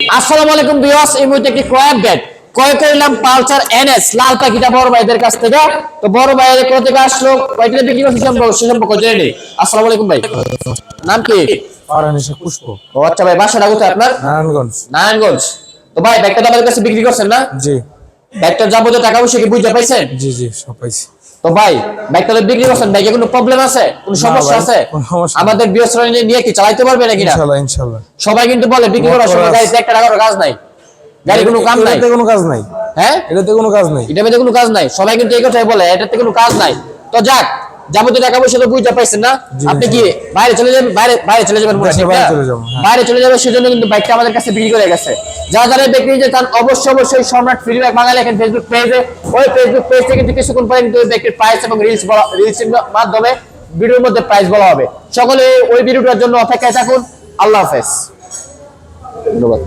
আসসালামু আলাইকুম ভিউয়ার্স, এই মুহূর্তে একটি ক্রয় করলাম পালসার এনএস লাল পাখিটা বড় ভাইদের কাছ থেকে। তো বড় ভাইয়ের কোথা থেকে আসলো, কয়টা বিক্রি করছে সম্পর্ক জেনে নেই। আসসালামু আলাইকুম ভাই, নাম কি? পুষ্প। ও আচ্ছা ভাই, বাসাটা কোথায় আপনার? নারায়ণগঞ্জ। তো ভাই ব্যাগটা আমাদের কাছে বিক্রি করছেন না? জি। ব্যাগটার যাবতীয় টাকা পয়সা কি বুঝতে পাইছেন? জি জি, সব পাইছি। তো ভাই ব্যাগটা বিক্রি করছেন, ব্যাগে কোনো প্রবলেম আছে, কোনো সমস্যা আছে? আমাদের বিএসআর নিয়ে কি চালাতে পারবে নাকি না? ইনশাআল্লাহ ইনশাআল্লাহ। সবাই কিন্তু বলে বিক্রি করার সময় গাড়িতে একটা টাকার কাজ নাই, গাড়ি কোনো কাম নাই, এটাতে কোনো কাজ নাই। হ্যাঁ, এটাতে কোনো কাজ নাই, এটাতে কোনো কাজ নাই। সবাই কিন্তু এই কথাই বলে, এটাতে কোনো কাজ নাই। তো যাক, যাবতীয় টাকা পয়সা তো বুঝতে পাইছেন না? আপনি কি বাইরে চলে যাবেন? বাইরে চলে যাবেন, বাইরে চলে যাবেন, সেজন্য কিন্তু বাইকটা আমাদের কাছে বিক্রি করে গেছে। যারা বিক্রি যে চান অবশ্যই সম্রাট ফ্রি বাইক বাঙালি এখন ফেসবুক পেজে, ওই ফেসবুক পেজ থেকে কিন্তু কিছুক্ষণ পরে কিন্তু ওই বাইকের প্রাইস এবং রিলসের মাধ্যমে ভিডিওর মধ্যে প্রাইস বলা হবে। সকলে ওই ভিডিওটার জন্য অপেক্ষায় থাকুন। আল্লাহ হাফেজ, ধন্যবাদ।